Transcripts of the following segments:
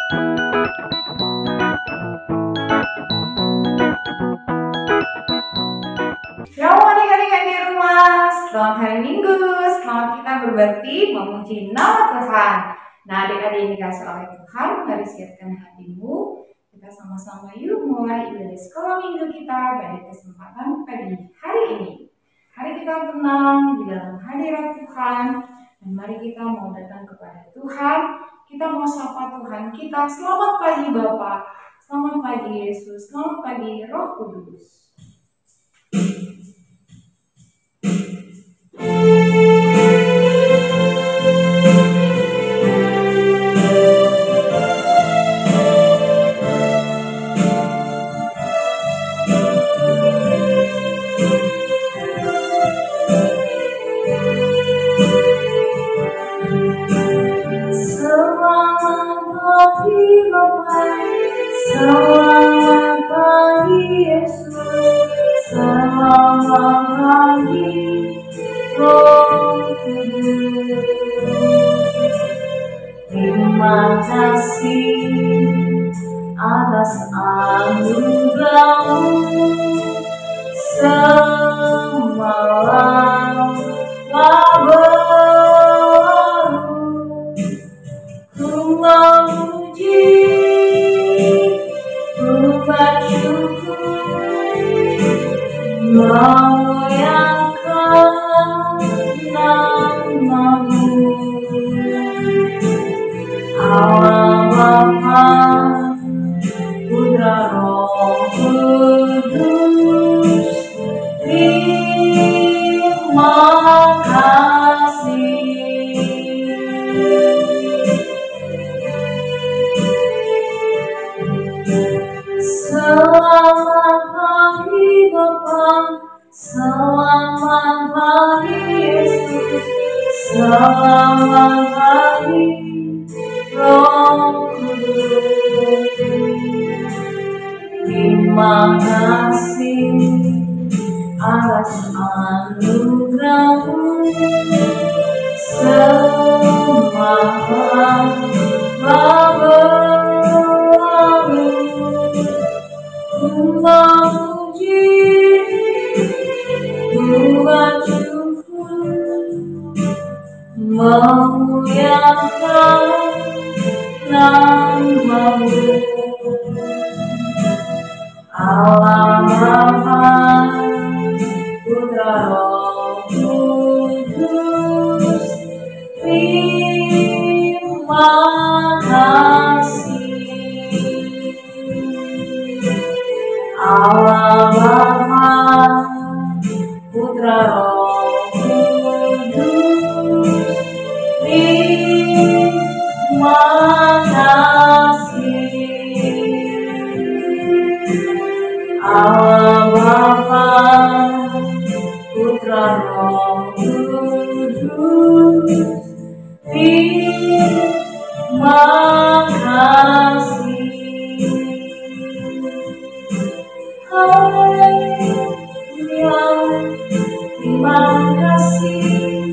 Shalom adik-adik yang di rumah, selamat hari Minggu, selamat kita berbakti memuji nama Tuhan. Nah adik-adik yang dikasih oleh Tuhan, mari siapkan hatimu. Kita sama-sama yuk mulai ibadah sekolah minggu kita pada kesempatan pagi hari ini. Hari kita tenang di dalam hadirat Tuhan, dan mari kita mau datang kepada Tuhan. Kita mau sapa Tuhan kita, selamat pagi Bapak, selamat pagi Yesus, selamat pagi Roh Kudus. Selamat pagi Bapak, selamat pagi Yesus, selamat pagi Roh Kudus. Terima kasih atas anugerah-Mu semalam memuji, ku bersyukur, memuliakan nama-Mu. Allah Bapa, Putra Roh Kudus, terima kasih. Selamat pagi Bapak, selamat pagi Yesus, selamat pagi Roh Kudus. Terima kasih atas anugerah-Mu semalam berlalu. Ku memuji, ku bersyukur, memuliakan nama-Mu. Allah Bapa, Putra Roh Kudus, terima kasih. Allah Bapa, Putra Roh Kudus, terima kasih. Allah Bapa, Putra Roh Kudus, terima kasih. Haleluya, terima kasih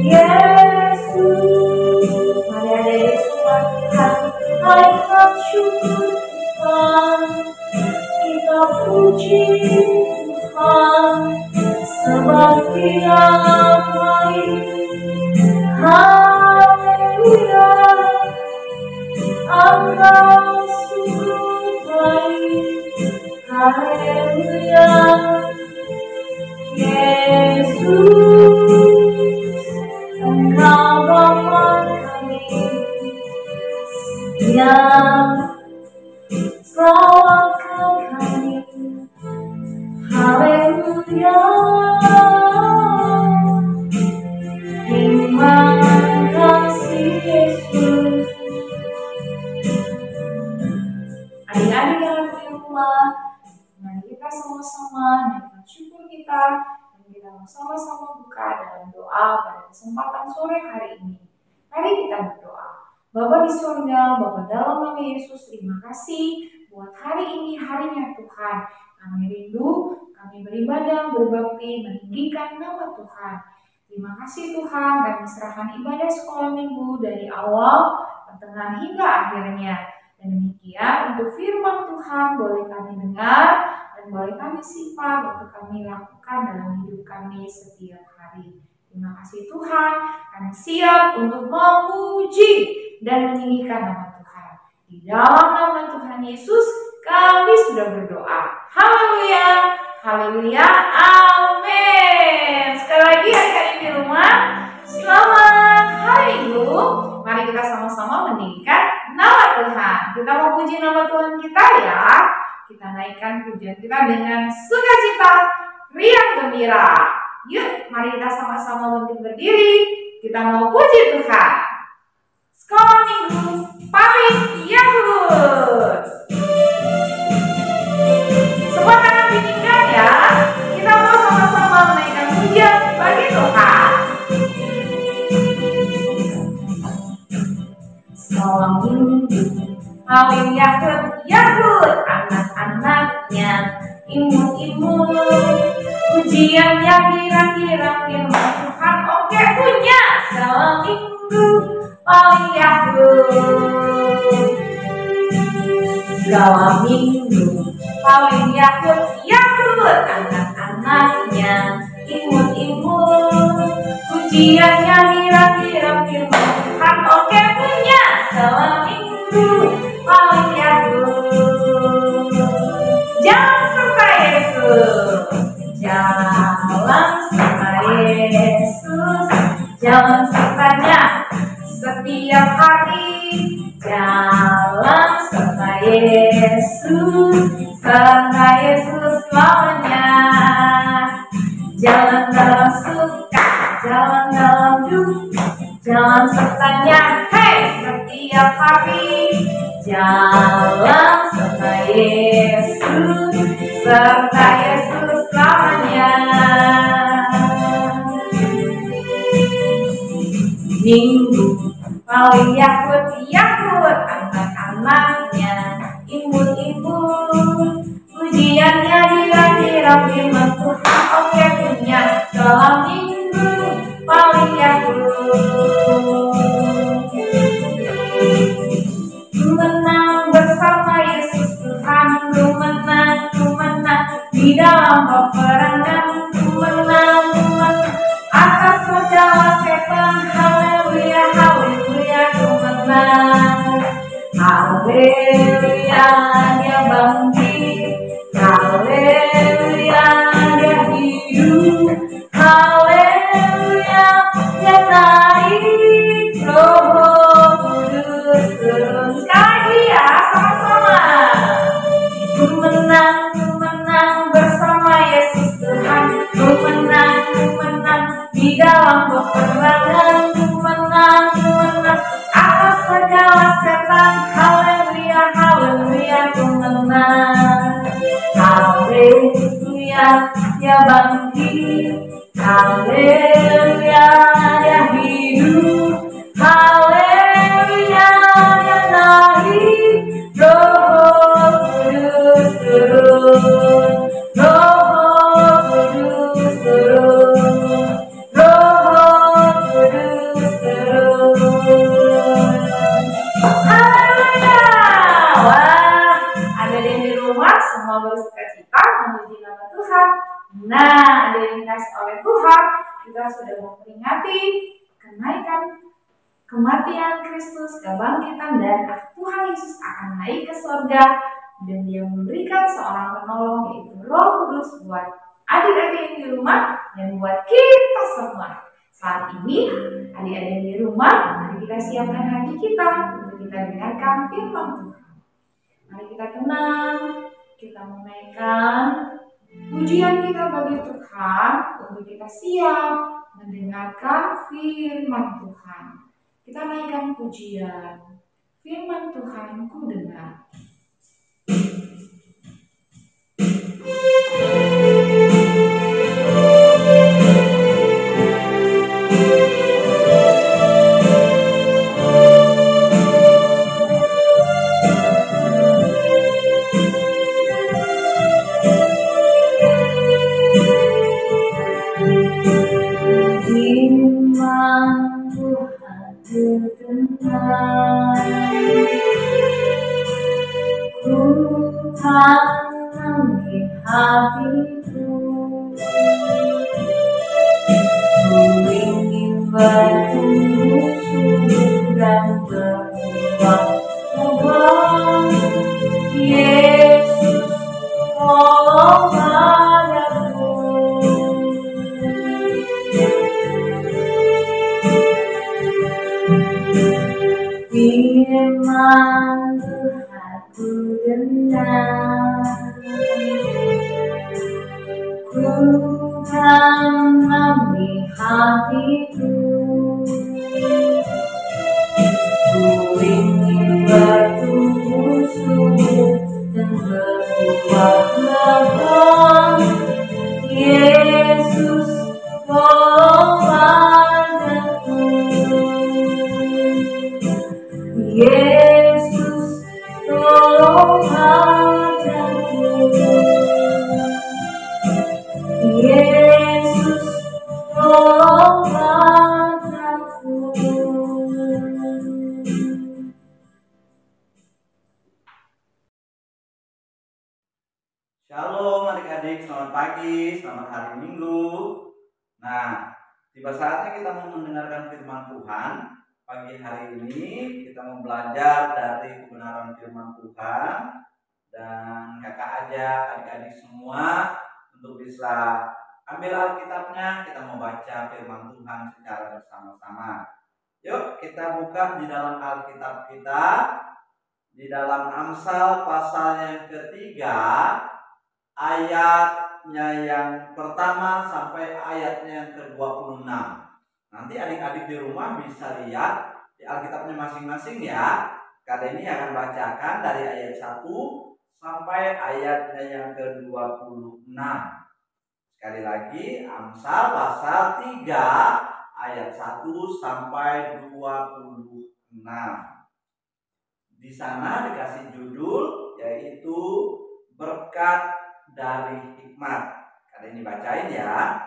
Yesus. Mari adik-adik semua naikkan syukur Tuhan, kita puji Tuhan sebab Dia baik. Haleluya, Engkau sungguh baik. Haleluya, Yesus, Engkau Bapa kami yang selamatkan kami. Haleluya, terima kasih Yesus. Adik-adik yang di rumah, mari kita sama-sama naikkan syukur kita, dan kita sama-sama buka dalam doa pada kesempatan sore hari ini. Mari kita berdoa. Bapa di surga, Bapa dalam nama Yesus, terima kasih buat hari ini, harinya Tuhan. Kami rindu, kami beribadah, berbakti, meninggikan nama Tuhan. Terima kasih Tuhan, kami serahkan ibadah sekolah minggu dari awal pertengahan hingga akhirnya. Dan demikian untuk firman Tuhan boleh kami dengar dan boleh kami simpan untuk kami lakukan dalam hidup kami setiap hari. Terima kasih Tuhan, kami siap untuk memuji dan meninggikan nama Tuhan. Di dalam nama Tuhan Yesus kami sudah berdoa. Haleluya, haleluya, amin. Sekali lagi adik-adik di rumah, selamat hari Minggu. Mari kita sama-sama meninggikan nama Tuhan. Kita mau puji nama Tuhan kita ya. Kita naikkan pujian kita dengan sukacita, riang gembira. Yuk, mari kita sama-sama berdiri. Kita mau puji Tuhan. Sekolah Minggu, pamit, Yahud. Semua tangan ditinggal ya. Kita mau sama-sama menaikkan pujian bagi Tuhan. Sekolah Minggu, kawin Yahud, anak-anaknya imut-imut. Pujiannya kira-kira firman Tuhan. Oke, punya sekolah Minggu, kawin Yahud. Sekolah Minggu, kawin Yahud, anak-anaknya imut-imut. Pujiannya kira-kira firman Tuhan. Oke, punya sekolah Minggu, kawin Yahud. Jalan serta Yesus, jalan serta Yesus, jalan sertanya setiap hari. Jalan serta Yesus, serta Yesus selamanya. Jalan dalam suka, jalan dalam duka, jalan sertanya, hey, setiap hari. Jalan serta Yesus, serta Yesus selamanya. Minggu, kawin Yahud, anak-anaknya imut-imut. Pujiannya kira-kira firman Tuhan. Oke, punya sekolah Minggu, kawin Yahud. Ku menang bersama Yesus Tuhan. Ku menang di dalam peperangan. Ku menang atas segala setan. Haleluya, haleluya, ku menang. Haleluya, dia bangkit. Haleluya, dia hidup. Haleluya, dia naik. Roh Kudus turun. Sekali lagi ya, sama-sama. Ku menang bersama Yesus Tuhan. Ku menang di dalam peperangan. Ku menang atas segala setan. Haleluya, haleluya, ku menang. Haleluya, dia bangkit. Haleluya, dia hidup. Haleluya, dia naik. Roh Kudus turun. Roh Kudus turun. Roh Kudus turun. Haleluya. Wah, ada yang di rumah semua bersukacita memuji nama Tuhan. Nah, ada yang dikasih oleh Tuhan, kita sudah memperingati kenaikan kematian Kristus, kebangkitan, dan Tuhan Yesus akan naik ke surga, dan Dia memberikan seorang penolong yaitu Roh Kudus buat adik-adik di rumah dan buat kita semua. Saat ini adik-adik di rumah, mari kita siapkan hati kita untuk kita dengarkan firman Tuhan. Mari kita tenang, kita menaikkan pujian kita bagi Tuhan untuk kita siap mendengarkan firman Tuhan. Kita naikkan pujian. Firman Tuhan ku dengar. Firman Tuhan ku dengar. tanam di hatiku. Ku ingin bertumbuh subur dan berbuah. Yesus, tolong padaku. Firman Tuhan ku dengar, ku tanam di hatiku. Ku ingin bertumbuh subur dan berbuah lebat. Yesus, tolong padaku. Yesus, tolong padaku. Yesus, tolong padaku. Shalom adik-adik, selamat pagi, selamat hari Minggu. Nah, tiba saatnya kita mau mendengarkan firman Tuhan. Pagi hari ini kita mau belajar dari kebenaran firman Tuhan. Dan kakak ajak adik-adik semua untuk bisa ambil Alkitabnya, kita mau baca firman Tuhan secara bersama-sama. Yuk kita buka di dalam Alkitab kita, di dalam Amsal pasal yang ketiga, ayatnya yang pertama sampai ayatnya yang ke-26. Nanti adik-adik di rumah bisa lihat di Alkitabnya masing-masing ya. Kali ini akan bacakan dari ayat 1 sampai ayatnya yang ke-26. Sekali lagi, Amsal pasal 3 ayat 1 sampai 26. Di sana dikasih judul yaitu berkat dari hikmat. Kali ini bacain ya.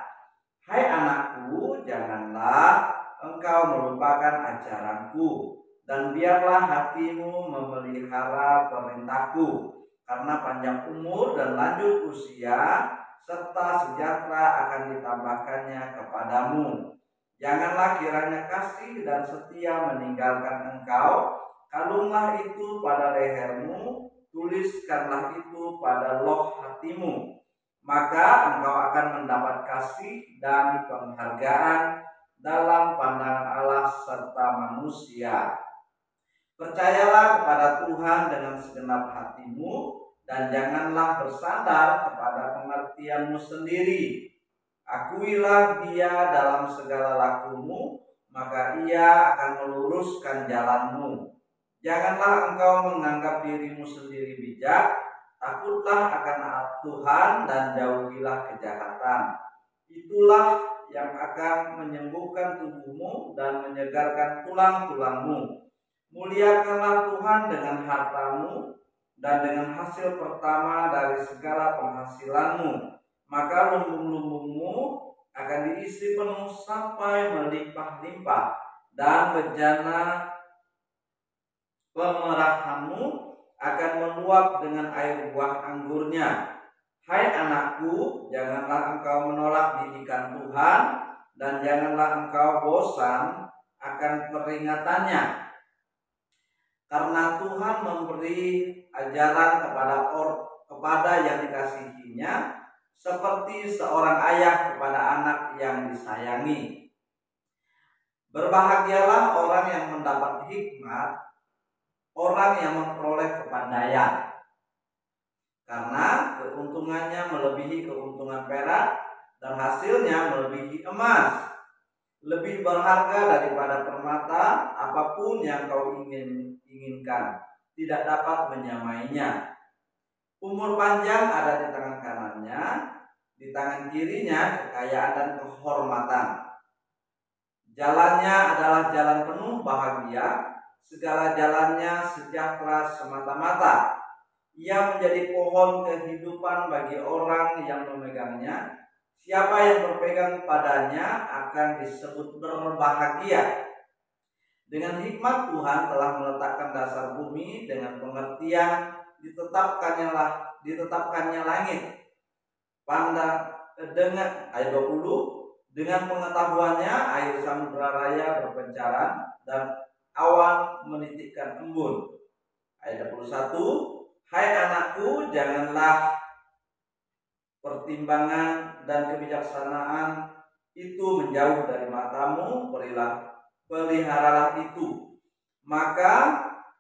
Hai anakku, janganlah engkau melupakan ajaranku, dan biarlah hatimu memelihara perintahku, karena panjang umur dan lanjut usia serta sejahtera akan ditambahkannya kepadamu. Janganlah kiranya kasih dan setia meninggalkan engkau. Kalunglah itu pada lehermu, tuliskanlah itu pada loh hatimu. Maka engkau akan mendapat kasih dan penghargaan dalam pandangan Allah serta manusia. Percayalah kepada Tuhan dengan segenap hatimu, dan janganlah bersandar kepada pengertianmu sendiri. Akuilah Dia dalam segala lakumu, maka Ia akan meluruskan jalanmu. Janganlah engkau menganggap dirimu sendiri bijak. Takutlah akan Tuhan dan jauhilah kejahatan. Itulah yang akan menyembuhkan tubuhmu dan menyegarkan tulang-tulangmu. Muliakanlah Tuhan dengan hartamu dan dengan hasil pertama dari segala penghasilanmu. Maka lumbung-lumbungmu akan diisi penuh sampai melimpah-limpah, dan bejana pemerahanmu akan meluap dengan air buah anggurnya. Hai anakku, janganlah engkau menolak didikan Tuhan, dan janganlah engkau bosan akan peringatannya. Karena Tuhan memberi ajaran kepada yang dikasihinya, seperti seorang ayah kepada anak yang disayangi. Berbahagialah orang yang mendapat hikmat, orang yang memperoleh kepandaian, karena keuntungannya melebihi keuntungan perak dan hasilnya melebihi emas. Lebih berharga daripada permata, apapun yang kau inginkan tidak dapat menyamainya. Umur panjang ada di tangan kanannya, di tangan kirinya kekayaan dan kehormatan. Jalannya adalah jalan penuh bahagia, segala jalannya sejahtera semata-mata. Ia menjadi pohon kehidupan bagi orang yang memegangnya. Siapa yang berpegang padanya akan disebut berbahagia. Dengan hikmat Tuhan telah meletakkan dasar bumi, dengan pengertian ditetapkannya langit dengan ayat 20, dengan pengetahuannya air samudra raya berpencaran dan awan menitikkan embun. Ayat 21, hai anakku, janganlah pertimbangan dan kebijaksanaan itu menjauh dari matamu, peliharalah itu, maka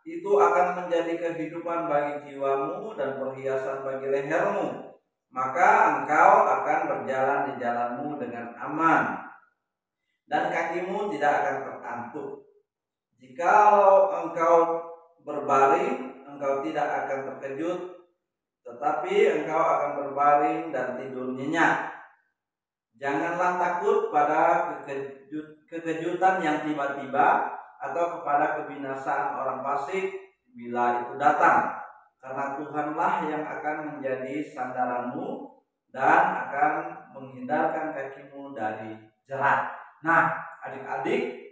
itu akan menjadi kehidupan bagi jiwamu dan perhiasan bagi lehermu. Maka engkau akan berjalan di jalanmu dengan aman, dan kakimu tidak akan terantuk. Jikalau engkau berbaring, engkau tidak akan terkejut, tetapi engkau akan berbaring dan tidur nyenyak. Janganlah takut pada kekejutan yang tiba-tiba atau kepada kebinasaan orang fasik bila itu datang, karena Tuhanlah yang akan menjadi sandaranmu dan akan menghindarkan kakimu dari jerat. Nah, adik-adik,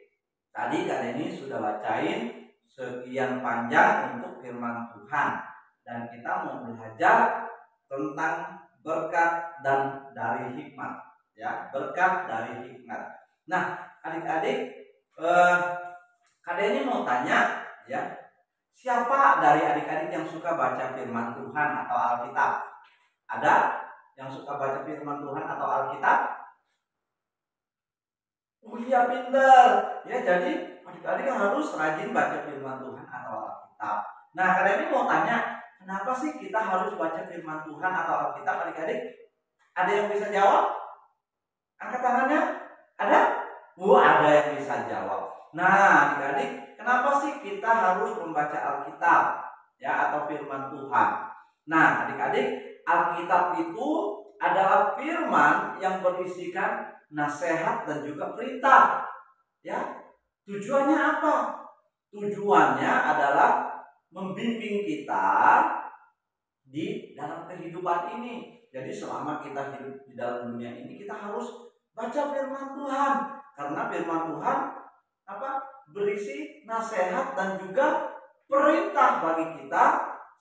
tadi Kak Deni sudah bacain sekian panjang untuk firman Tuhan, dan kita mau belajar tentang berkat dan dari hikmat, ya, berkat dari hikmat. Nah, adik-adik, Kak Deni mau tanya, ya, siapa dari adik-adik yang suka baca firman Tuhan atau Alkitab? Ada yang suka baca firman Tuhan atau Alkitab? Oh iya, pinter. Ya, jadi adik-adik harus rajin baca firman Tuhan atau Alkitab. Nah, Kak Deni mau tanya, kenapa sih kita harus baca firman Tuhan atau Alkitab, adik-adik? Ada yang bisa jawab? Angkat tangannya. Ada? Ada yang bisa jawab. Nah, adik-adik, kenapa sih kita harus membaca Alkitab, ya, atau firman Tuhan? Nah, adik-adik, Alkitab itu adalah firman yang berisikan nasihat dan juga perintah. Ya, tujuannya apa? Tujuannya adalah membimbing kita di dalam kehidupan ini. Jadi selama kita hidup di dalam dunia ini, kita harus baca firman Tuhan, karena firman Tuhan berisi nasihat dan juga perintah bagi kita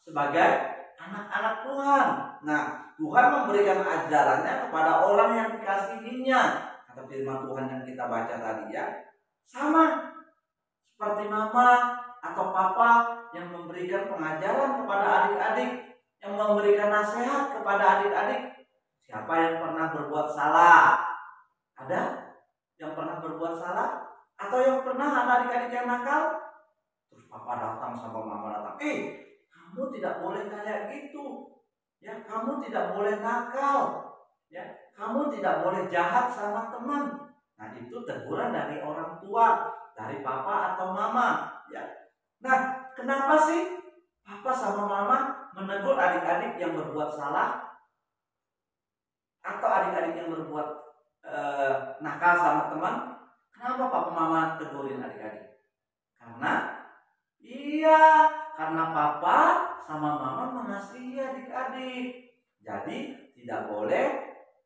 sebagai anak-anak Tuhan. Nah, Tuhan memberikan ajarannya kepada orang yang dikasihinya. Kata firman Tuhan yang kita baca tadi, ya, sama seperti mama atau papa yang memberikan pengajaran kepada adik-adik, yang memberikan nasihat kepada adik-adik. Siapa yang pernah berbuat salah? Ada yang pernah berbuat salah? Atau yang pernah adik-adik yang nakal? Terus papa datang sama mama datang, kamu tidak boleh kayak gitu, ya, kamu tidak boleh nakal, ya, kamu tidak boleh jahat sama teman. Nah, itu teguran dari orang tua, dari papa atau mama, ya. Nah, kenapa sih papa sama mama menegur adik-adik yang berbuat salah atau adik-adik yang berbuat nakal sama teman? Kenapa papa mama tegurin adik-adik? Karena papa sama mama mengasihi adik-adik. Jadi tidak boleh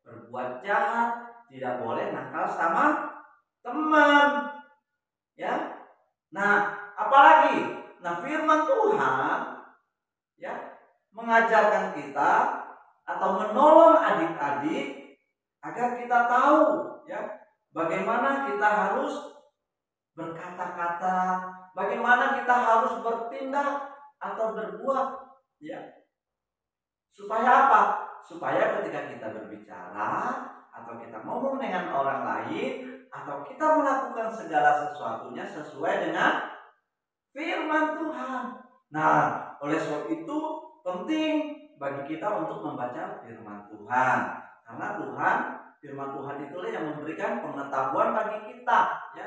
berbuat jahat, tidak boleh nakal sama teman, ya. Nah, apalagi, firman Tuhan, ya, mengajarkan kita atau menolong adik-adik agar kita tahu, ya, bagaimana kita harus berkata-kata, bagaimana kita harus bertindak atau berbuat, ya. Supaya apa? Supaya ketika kita berbicara atau kita ngomong dengan orang lain atau kita melakukan segala sesuatunya sesuai dengan firman Tuhan. Nah, oleh sebab itu penting bagi kita untuk membaca firman Tuhan, karena firman Tuhan itulah yang memberikan pengetahuan bagi kita, ya.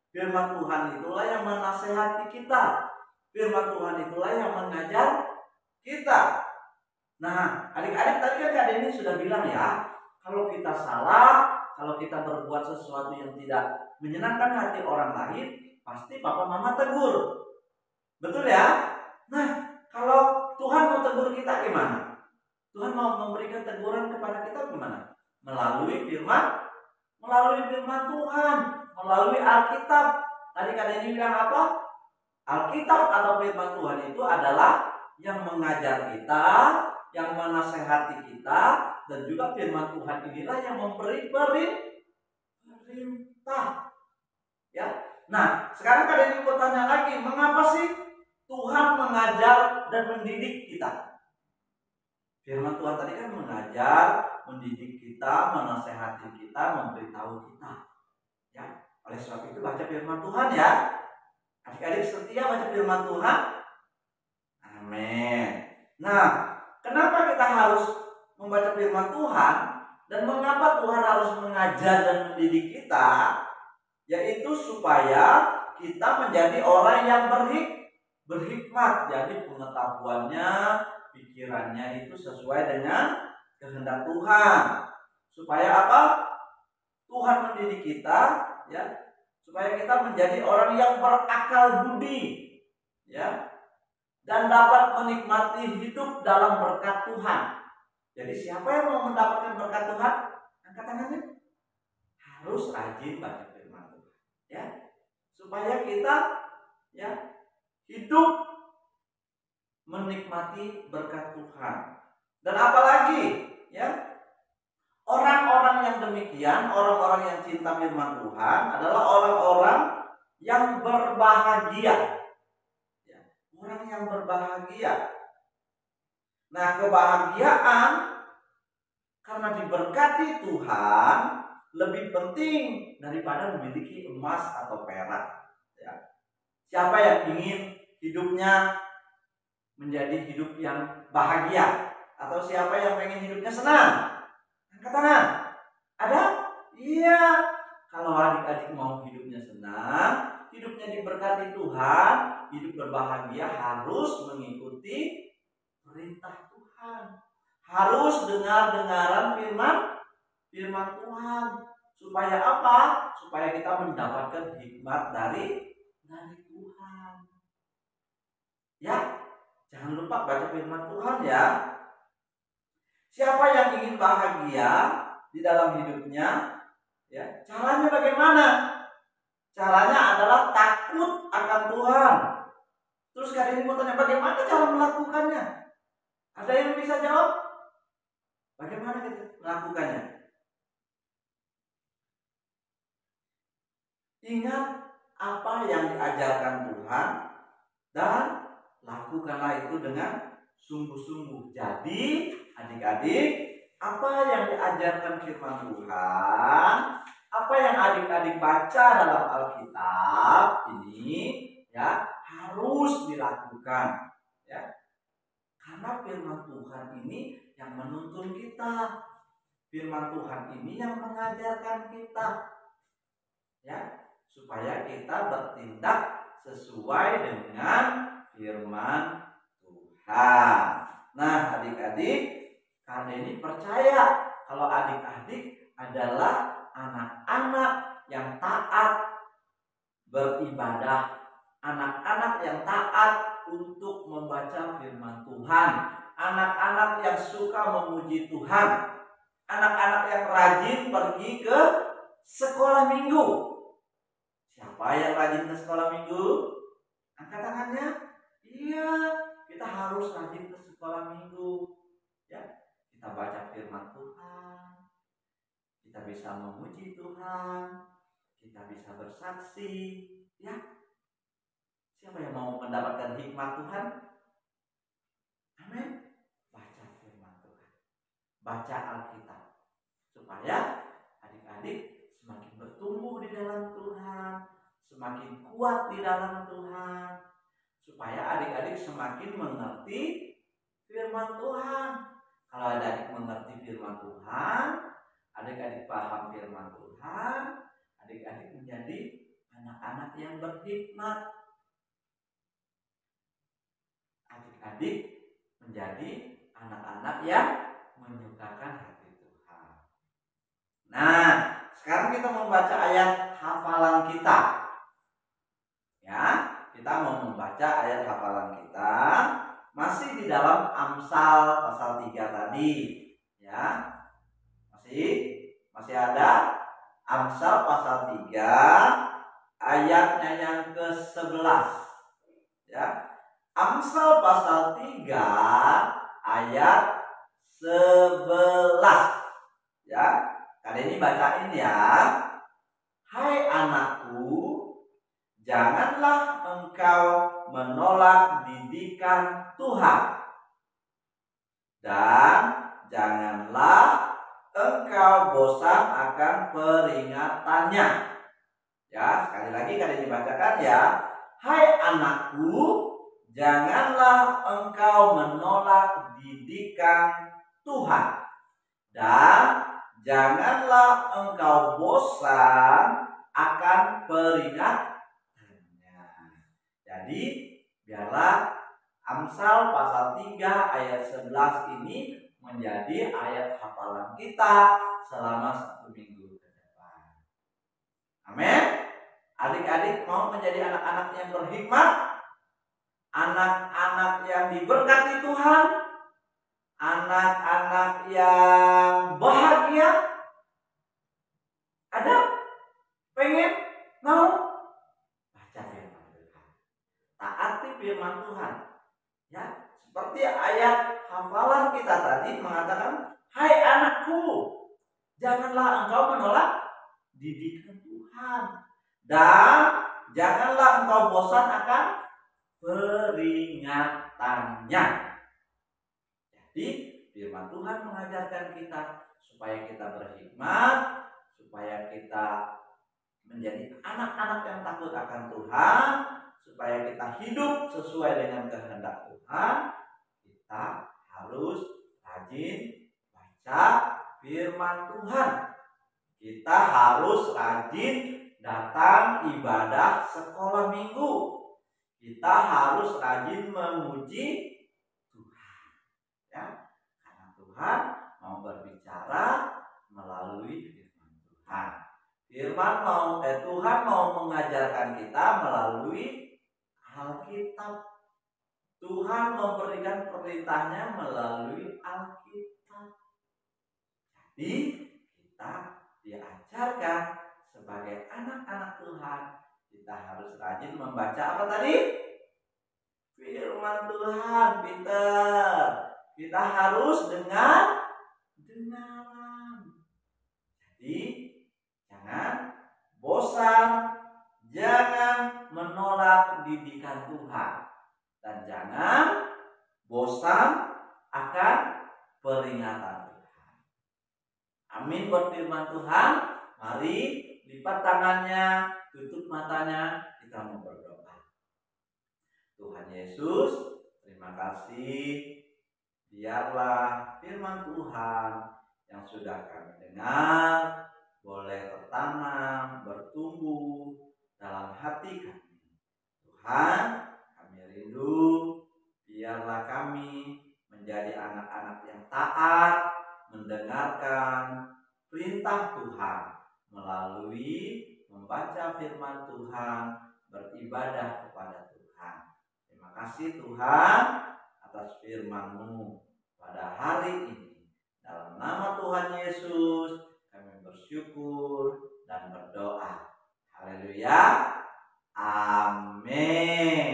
Firman Tuhan itulah yang menasehati kita. Firman Tuhan itulah yang mengajar kita. Nah, adik-adik, tadi kan Kak Deni sudah bilang, ya, kalau kita salah, kalau kita berbuat sesuatu yang tidak menyenangkan hati orang lain, pasti papa mama tegur. Betul, ya? Nah, kalau Tuhan mau tegur kita gimana? Tuhan mau memberikan teguran kepada kita gimana? Melalui firman Tuhan, melalui Alkitab. Tadi Kak Deni bilang apa? Alkitab atau firman Tuhan itu adalah yang mengajar kita, yang menasehati kita, dan juga firman Tuhan inilah yang memberi perintah. Ya. Nah, sekarang kalian ini bertanya lagi, mengapa sih Tuhan mengajar dan mendidik kita? Firman Tuhan tadi kan mengajar, mendidik kita, menasehati kita, memberitahu kita. Ya, oleh sebab itu baca firman Tuhan ya. Adik-adik setia baca firman Tuhan. Amin. Nah, kenapa kita harus membaca firman Tuhan dan mengapa Tuhan harus mengajar dan mendidik kita? Yaitu supaya kita menjadi orang yang berhikmat. Jadi pengetahuannya, pikirannya itu sesuai dengan kehendak Tuhan. Supaya apa? Tuhan mendidik kita, ya, supaya kita menjadi orang yang berakal budi, ya, dan dapat menikmati hidup dalam berkat Tuhan. Jadi siapa yang mau mendapatkan berkat Tuhan? Angkat tangannya. Harus rajin baca firman Tuhan, ya, supaya kita, ya, hidup menikmati berkat Tuhan. Dan apalagi, ya, orang-orang yang demikian, orang-orang yang cinta firman Tuhan adalah orang-orang yang berbahagia. Ya, orang yang berbahagia. Nah, kebahagiaan karena diberkati Tuhan lebih penting daripada memiliki emas atau perak. Ya. Siapa yang ingin hidupnya menjadi hidup yang bahagia? Atau siapa yang pengen hidupnya senang? Angkat tangan. Ada? Iya. Kalau adik-adik mau hidupnya senang, hidupnya diberkati Tuhan, hidup berbahagia, harus mengikuti perintah Tuhan. Harus dengar-dengaran firman Tuhan. Supaya apa? Supaya kita mendapatkan hikmat dari Tuhan. Ya, jangan lupa baca firman Tuhan ya. Siapa yang ingin bahagia di dalam hidupnya, ya, caranya bagaimana? Caranya adalah takut akan Tuhan. Terus kali ini mau tanya, bagaimana cara melakukannya? Ada yang bisa jawab? Bagaimana kita melakukannya? Ingat apa yang diajarkan Tuhan dan lakukanlah itu dengan sungguh-sungguh. Jadi adik-adik, apa yang diajarkan firman Tuhan, apa yang adik-adik baca dalam Alkitab ini, ya, harus dilakukan, ya. Karena firman Tuhan ini yang menuntun kita. Firman Tuhan ini yang mengajarkan kita, ya, supaya kita bertindak sesuai dengan firman Tuhan. Nah, adik-adik, karena ini percaya kalau adik-adik adalah anak-anak yang taat beribadah, anak-anak yang taat untuk membaca firman Tuhan, anak-anak yang suka memuji Tuhan, anak-anak yang rajin pergi ke sekolah minggu. Siapa yang rajin ke sekolah minggu? Angkat tangannya. Iya, kita harus rajin ke sekolah minggu. Ya, kita baca firman Tuhan, kita bisa memuji Tuhan, kita bisa bersaksi. Ya, siapa yang mau mendapatkan hikmat Tuhan? Amin. Baca firman Tuhan, baca Alkitab, supaya adik-adik semakin bertumbuh di dalam Tuhan, semakin kuat di dalam Tuhan, supaya adik-adik semakin mengerti firman Tuhan. Kalau adik-adik mengerti firman Tuhan, adik-adik paham firman Tuhan, adik-adik menjadi anak-anak yang berhikmat. Adik-adik menjadi anak-anak yang menyukakan hati Tuhan. Nah, sekarang kita membaca ayat hafalan kita. Ya, kita mau membaca ayat hafalan kita masih di dalam Amsal pasal 3 tadi. Ya. Masih ada Amsal pasal 3 ayatnya yang ke-11. Ya. Amsal pasal 3 ayat 11. Ya, kali ini bacain ya. Hai anakku, janganlah engkau menolak didikan Tuhan, dan janganlah engkau bosan akan peringatannya. Ya, sekali lagi kali ini bacakan ya. Hai anakku, janganlah engkau menolak didikan Tuhan, dan janganlah engkau bosan akan peringatannya. Jadi biarlah Amsal pasal 3 ayat 11 ini menjadi ayat hafalan kita selama 1 minggu ke depan. Amin. Adik-adik mau menjadi anak-anak yang berhikmat, anak-anak yang diberkati Tuhan, anak-anak yang bahagia? Ada? Pengen? Mau? Baca firman Tuhan, taati firman Tuhan. Ya, seperti ayat hafalan kita tadi mengatakan, hai anakku, janganlah engkau menolak didikan Tuhan, dan janganlah engkau bosan akan peringatannya. Jadi firman Tuhan mengajarkan kita supaya kita berhikmat, supaya kita menjadi anak-anak yang takut akan Tuhan, supaya kita hidup sesuai dengan kehendak Tuhan. Kita harus rajin baca firman Tuhan. Kita harus rajin datang ibadah sekolah minggu. Kita harus rajin memuji Tuhan. Ya, karena Tuhan mau berbicara melalui firman Tuhan. Tuhan mau mengajarkan kita melalui Alkitab. Tuhan memberikan perintahnya melalui Alkitab. Jadi kita diajarkan sebagai anak-anak Tuhan, kita harus rajin membaca apa tadi? Firman Tuhan, Peter. Kita harus dengaran. Jadi jangan bosan, jangan menolak didikan Tuhan, dan jangan bosan akan peringatan Tuhan. Amin buat firman Tuhan. Mari lipat tangannya, tutup matanya, kita mau berdoa. Tuhan Yesus, terima kasih. Biarlah firman Tuhan yang sudah kami dengar boleh tertanam, bertumbuh dalam hati kami. Tuhan, kami rindu biarlah kami menjadi anak-anak yang taat, mendengarkan perintah Tuhan melalui membaca firman Tuhan, beribadah kepada Tuhan. Terima kasih Tuhan atas firman-Mu pada hari ini. Dalam nama Tuhan Yesus kami bersyukur dan berdoa. Haleluya. Amin.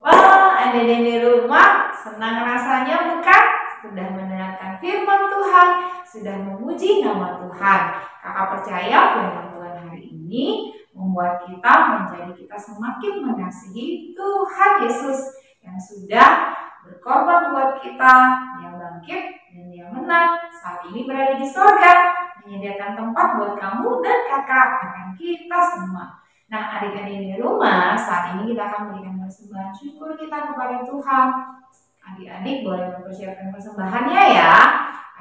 Wah, adik-adik di rumah senang rasanya bukan? Sudah mendengarkan firman Tuhan, sudah memuji nama Tuhan. Kakak percaya firman Tuhan hari ini membuat kita semakin mengasihi Tuhan Yesus yang sudah berkorban buat kita, yang bangkit dan yang menang, saat ini berada di sorga, menyediakan tempat buat kamu dan kakak akan kita semua. Nah, adik-adik di rumah, saat ini kita akan memberikan persembahan syukur kita kepada Tuhan. Adik-adik boleh mempersiapkan persembahannya ya.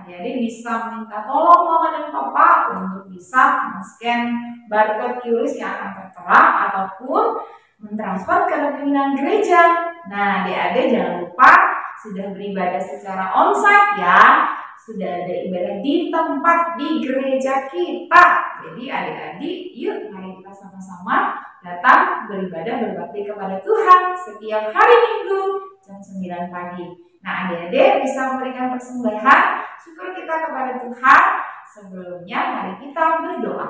Adik-adik bisa minta tolong mama dan papa untuk bisa men-scan barcode QRIS yang akan tertera ataupun mentransfer ke rekening gereja. Nah, adik-adik jangan lupa sudah beribadah secara onsite ya. Sudah ada ibadah di tempat di gereja kita. Jadi adik-adik, yuk mari kita sama-sama datang beribadah berbakti kepada Tuhan setiap hari Minggu jam 9 pagi. Nah, adik-adik bisa memberikan persembahan syukur kita kepada Tuhan. Sebelumnya mari kita berdoa.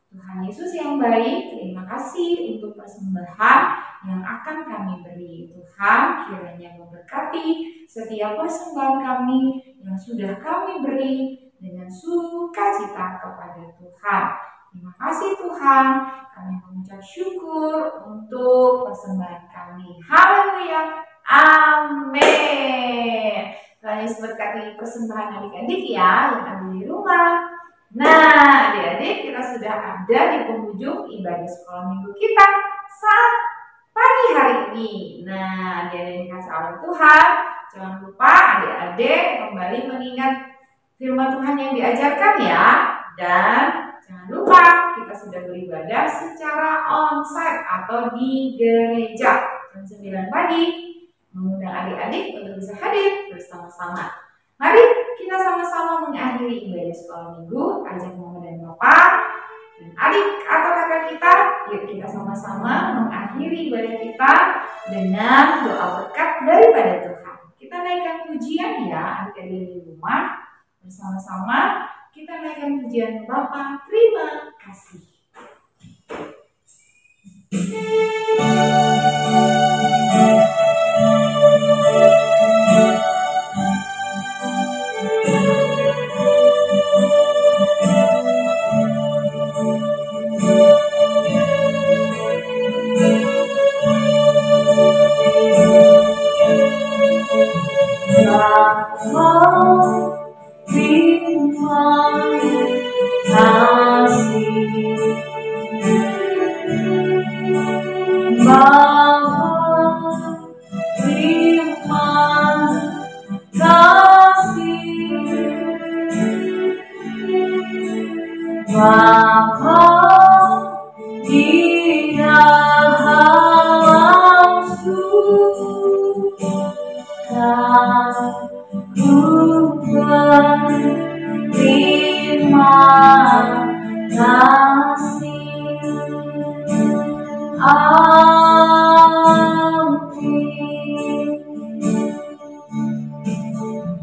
Tuhan Yesus yang baik, terima kasih untuk persembahan yang akan kami beri. Tuhan kiranya memberkati setiap persembahan kami yang sudah kami beri dengan sukacita kepada Tuhan. Terima kasih Tuhan, kami mengucap syukur untuk persembahan kami. Haleluya, amin. Tuhan Yesus berkati persembahan adik-adik ya yang ada di rumah. Nah, adik-adik, kita sudah ada di penghujung ibadah sekolah minggu kita saat pagi hari ini. Nah, adik-adik dikasih oleh Tuhan, jangan lupa adik-adik kembali mengingat firman Tuhan yang diajarkan ya. Dan jangan lupa kita sudah beribadah secara onsite atau di gereja jam 9 pagi. Mengundang adik-adik untuk bisa hadir bersama-sama. Mari kita sama-sama mengakhiri ibadah sekolah minggu. Ajak mama dan bapak dan adik atau kakak kita, yuk kita sama-sama mengakhiri ibadah kita dengan doa berkat daripada Tuhan. Kita naikkan pujian ya adik-adik di rumah. Bersama-sama kita naikkan pujian Bapa, terima kasih.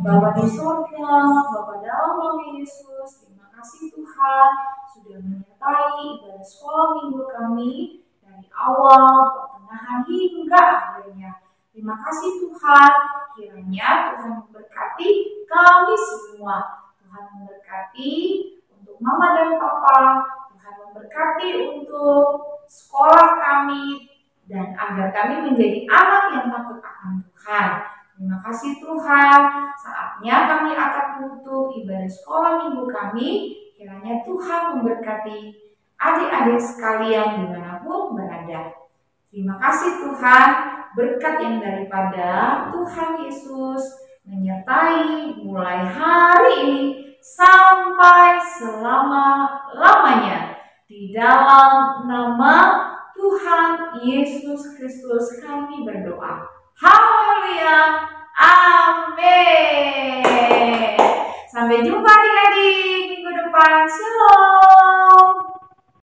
Bapa di surga, Bapa dalam nama Yesus, terima kasih Tuhan sudah menyertai ibadah sekolah minggu kami dari awal, pertengahan hingga akhirnya. Terima kasih Tuhan, kiranya Tuhan memberkati kami semua. Tuhan memberkati untuk mama dan papa, Tuhan memberkati untuk sekolah kami, dan agar kami menjadi anak yang takut akan Tuhan. Terima kasih Tuhan, saatnya kami akan menutup ibadah sekolah minggu kami. Kiranya Tuhan memberkati adik-adik sekalian dimanapun berada. Terima kasih Tuhan, berkat yang daripada Tuhan Yesus menyertai mulai hari ini sampai selama-lamanya. Di dalam nama Tuhan Yesus Kristus kami berdoa. Haleluya, amin. Sampai jumpa adik-adik minggu depan. Shalom.